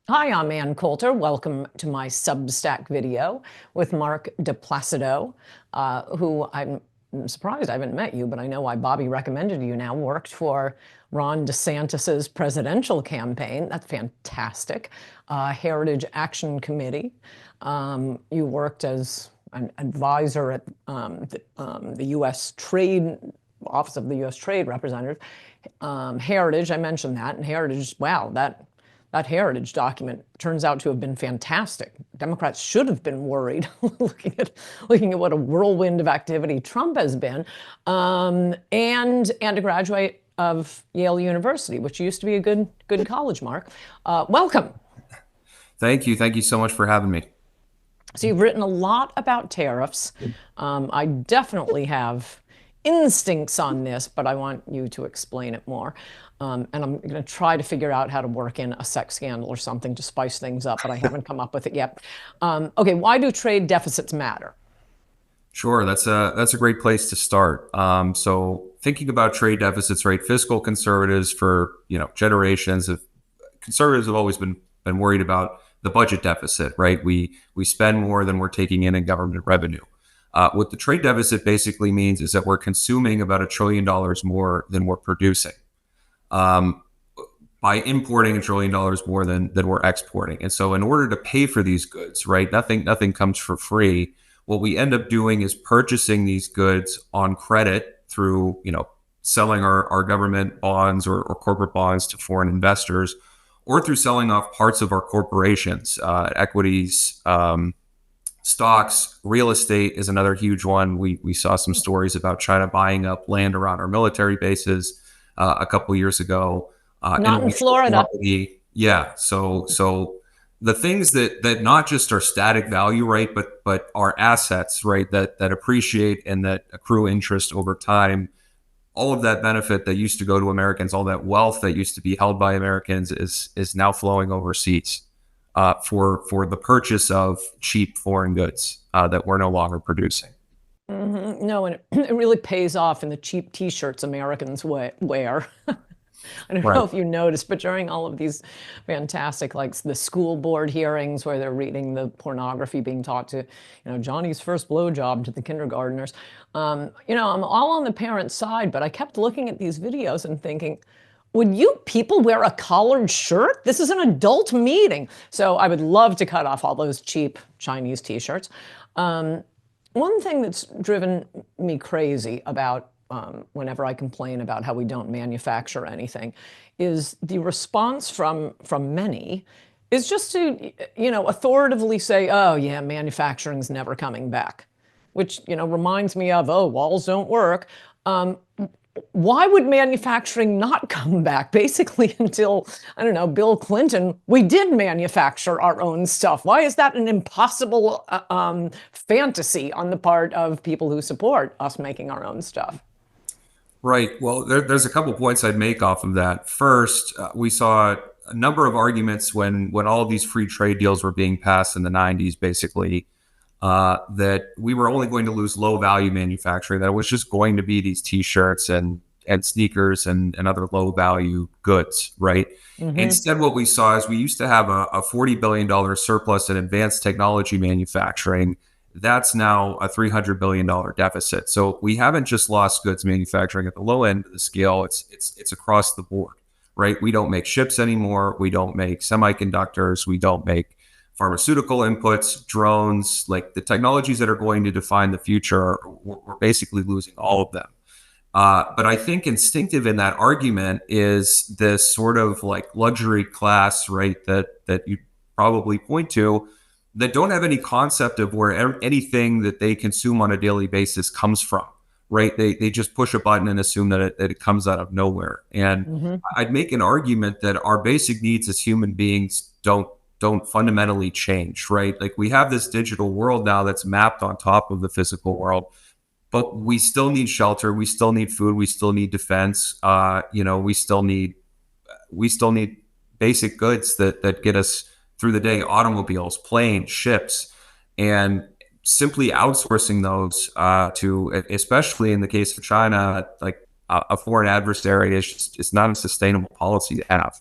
Hi, I'm Ann Coulter. Welcome to my Substack video with Mark DiPlacido, who I'm surprised I haven't met you, but I know why Bobby recommended you now. Worked for Ron DeSantis's presidential campaign. That's fantastic. Heritage Action Committee. You worked as an advisor at the U.S. Trade Office of the U.S. Trade Representative. Heritage, I mentioned that, and Heritage, wow, that heritage document turns out to have been fantastic. Democrats should have been worried looking at what a whirlwind of activity Trump has been, and a graduate of Yale University, which used to be a good college. Mark, welcome. Thank you. Thank you so much for having me. So you've written a lot about tariffs. I definitely have instincts on this, but I want you to explain it more. And I'm going to try to figure out how to work in a sex scandal or something to spice things up, but I haven't come up with it yet. Okay, why do trade deficits matter? Sure, that's a great place to start. So thinking about trade deficits, right? Fiscal conservatives for generations of conservatives have always been worried about the budget deficit, right? We spend more than we're taking in government revenue. What the trade deficit basically means is that we're consuming about $1 trillion more than we're producing. Um, by importing $1 trillion more than we're exporting. And so in order to pay for these goods, right, nothing comes for free. What we end up doing is purchasing these goods on credit through, selling our government bonds or corporate bonds to foreign investors, or through selling off parts of our corporations, equities, stocks. Real estate is another huge one. We saw some stories about China buying up land around our military bases a couple years ago. Not in Intellectual Florida. property, yeah. So the things that not just are static value, right, but are assets, right, that appreciate and that accrue interest over time. All of that benefit that used to go to Americans, all that wealth that used to be held by Americans, is now flowing overseas for the purchase of cheap foreign goods that we're no longer producing. No, and it really pays off in the cheap T-shirts Americans wear. I don't Right. know if you noticed, but during all of these fantastic, like the school board hearings where they're reading the pornography being taught to, Johnny's first blowjob to the kindergartners, I'm all on the parent side, but I kept looking at these videos and thinking, would you people wear a collared shirt? This is an adult meeting. So I would love to cut off all those cheap Chinese T-shirts. Um, One thing that's driven me crazy about whenever I complain about how we don't manufacture anything is the response from many is just to, authoritatively say, oh yeah, manufacturing's never coming back, which, reminds me of, oh, walls don't work. Um, why would manufacturing not come back? Basically, until, I don't know, Bill Clinton, we did manufacture our own stuff. Why is that an impossible fantasy on the part of people who support us making our own stuff? Right. Well, there's a couple points I'd make off of that. First, we saw a number of arguments when all of these free trade deals were being passed in the 90s, basically, that we were only going to lose low value manufacturing, that it was just going to be these T-shirts and sneakers and other low value goods, right? Mm-hmm. Instead, what we saw is we used to have a $40 billion surplus in advanced technology manufacturing. That's now a $300 billion deficit. So we haven't just lost goods manufacturing at the low end of the scale. It's across the board, right? We don't make ships anymore. We don't make semiconductors. We don't make pharmaceutical inputs, drones, like the technologies that are going to define the future. We're basically losing all of them. But I think instinctive in that argument is this sort of like luxury class, right? That you probably point to, that don't have any concept of where anything that they consume on a daily basis comes from, right? They just push a button and assume that it comes out of nowhere. And Mm-hmm. I'd make an argument that our basic needs as human beings don't fundamentally change, right? Like we have this digital world now that's mapped on top of the physical world, but we still need shelter, we still need food, we still need defense. We still need basic goods that get us through the day: automobiles, planes, ships, and simply outsourcing those to, especially in the case of China, like a foreign adversary, is not a sustainable policy to have.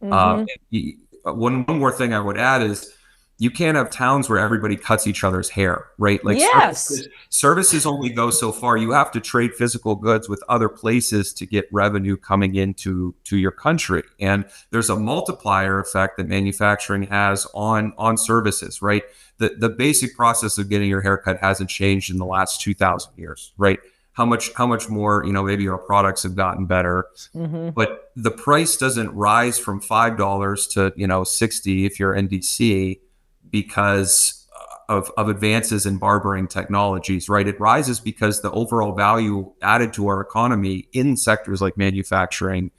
Um, Mm-hmm. one more thing I would add is you can't have towns where everybody cuts each other's hair, right? Like Yes. services only go so far. You have to trade physical goods with other places to get revenue coming into your country. And there's a multiplier effect that manufacturing has on services, right? The basic process of getting your haircut hasn't changed in the last 2,000 years, right? How much more, maybe our products have gotten better, but the price doesn't rise from $5 to, 60 if you're NDC because of advances in barbering technologies, right? It rises because the overall value added to our economy in sectors like manufacturing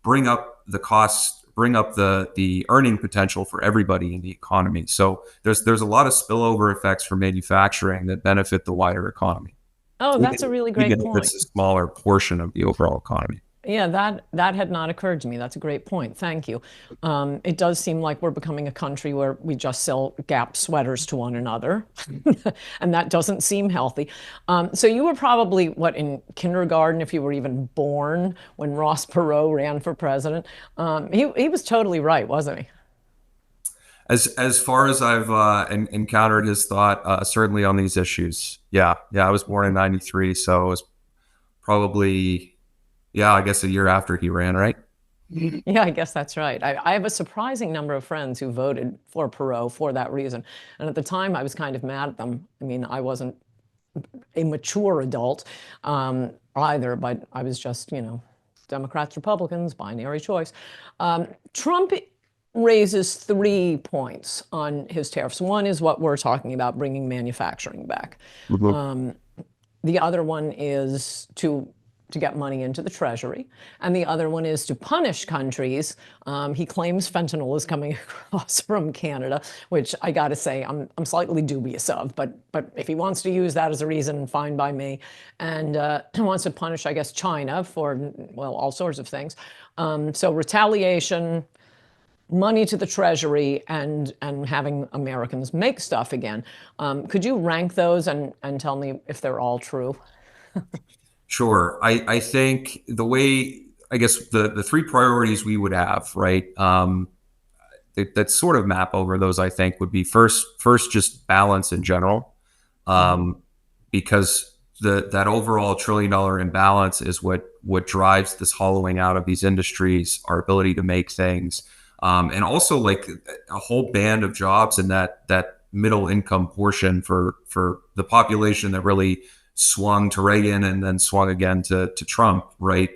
bring up the costs, bring up the earning potential for everybody in the economy. So there's a lot of spillover effects for manufacturing that benefit the wider economy. Oh, that's a really great Even if point. it's a smaller portion of the overall economy. Yeah, that had not occurred to me. That's a great point. Thank you. It does seem like we're becoming a country where we just sell Gap sweaters to one another, and that doesn't seem healthy. So you were probably, what, in kindergarten, if you were even born, when Ross Perot ran for president. He was totally right, wasn't he? As far as I've encountered his thought, certainly on these issues. Yeah, I was born in '93, so it was probably, yeah, I guess a year after he ran, right? Yeah, I guess that's right. I have a surprising number of friends who voted for Perot for that reason. And at the time, I was kind of mad at them. I mean, I wasn't a mature adult either, but I was just, Democrats, Republicans, binary choice. Trump raises 3 points on his tariffs. One is what we're talking about, bringing manufacturing back. The other one is to get money into the treasury. And the other one is to punish countries. He claims fentanyl is coming across from Canada, which I got to say, I'm slightly dubious of. But if he wants to use that as a reason, fine by me. And wants to punish, I guess, China for, well, all sorts of things. So retaliation, money to the treasury, and having Americans make stuff again. Could you rank those and tell me if they're all true? Sure. I think the way, I guess the three priorities we would have, right, that sort of map over those, I think, would be first just balance in general, because that overall $1 trillion imbalance is what drives this hollowing out of these industries, our ability to make things, and also like a whole band of jobs in that middle income portion for the population that really swung to Reagan and then swung again to Trump, right?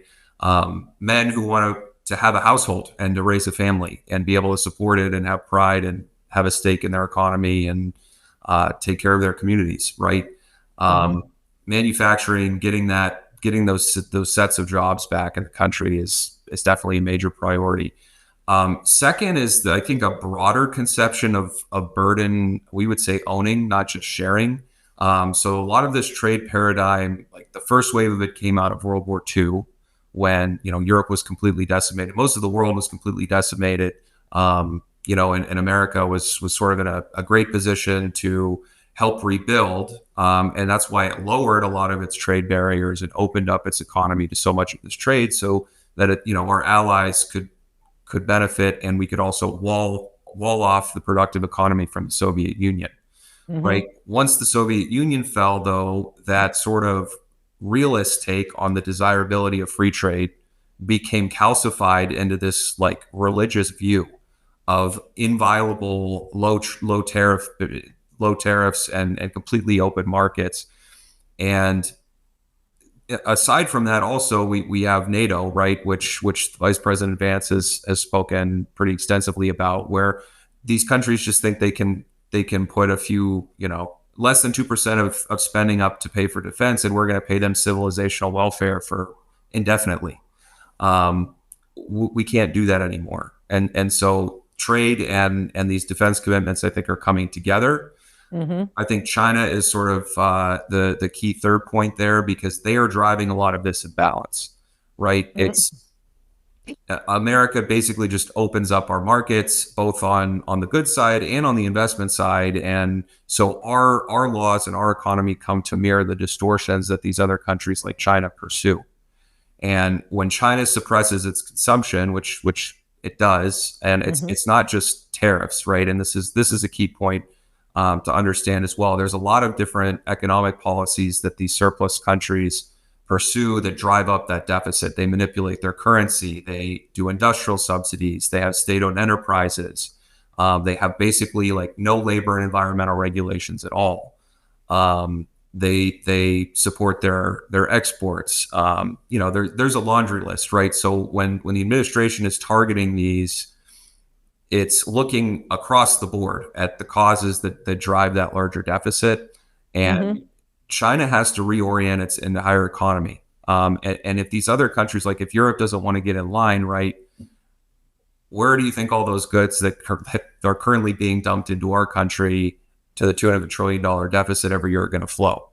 Men who want to have a household and to raise a family and be able to support it and have pride and have a stake in their economy and take care of their communities, right? Manufacturing, getting those sets of jobs back in the country is definitely a major priority. Second is, I think, a broader conception of burden, we would say owning, not just sharing. So a lot of this trade paradigm, like the first wave of it came out of World War II, when, Europe was completely decimated. Most of the world was completely decimated. And America was sort of in a great position to help rebuild. And that's why it lowered a lot of its trade barriers and opened up its economy to so much of this trade so that our allies could benefit, and we could also wall off the productive economy from the Soviet Union. Right. Once the Soviet Union fell, though, that sort of realist take on the desirability of free trade became calcified into this like religious view of inviolable low tariffs and completely open markets. And aside from that, also we have NATO, right, which Vice President Vance has spoken pretty extensively about, where these countries just think they can put a few, less than 2% of spending up to pay for defense, and we're going to pay them civilizational welfare for indefinitely. We can't do that anymore. And so trade and these defense commitments, I think, are coming together. I think China is sort of the key third point there, because they are driving a lot of this imbalance, right? It's America basically just opens up our markets both on the good side and on the investment side, and so our laws and our economy come to mirror the distortions that these other countries like China pursue. And when China suppresses its consumption, which it does, and Hmm. it's not just tariffs, right? And this is a key point to understand as well. There's a lot of different economic policies that these surplus countries pursue that drive up that deficit. They manipulate their currency. They do industrial subsidies. They have state-owned enterprises. They have basically like no labor and environmental regulations at all. They support their exports. There's a laundry list, right? So when the administration is targeting these, it's looking across the board at the causes that drive that larger deficit. And Hmm. China has to reorient its entire economy. And if these other countries, like if Europe doesn't want to get in line, right, where do you think all those goods that are currently being dumped into our country to the $200 trillion deficit every year are going to flow?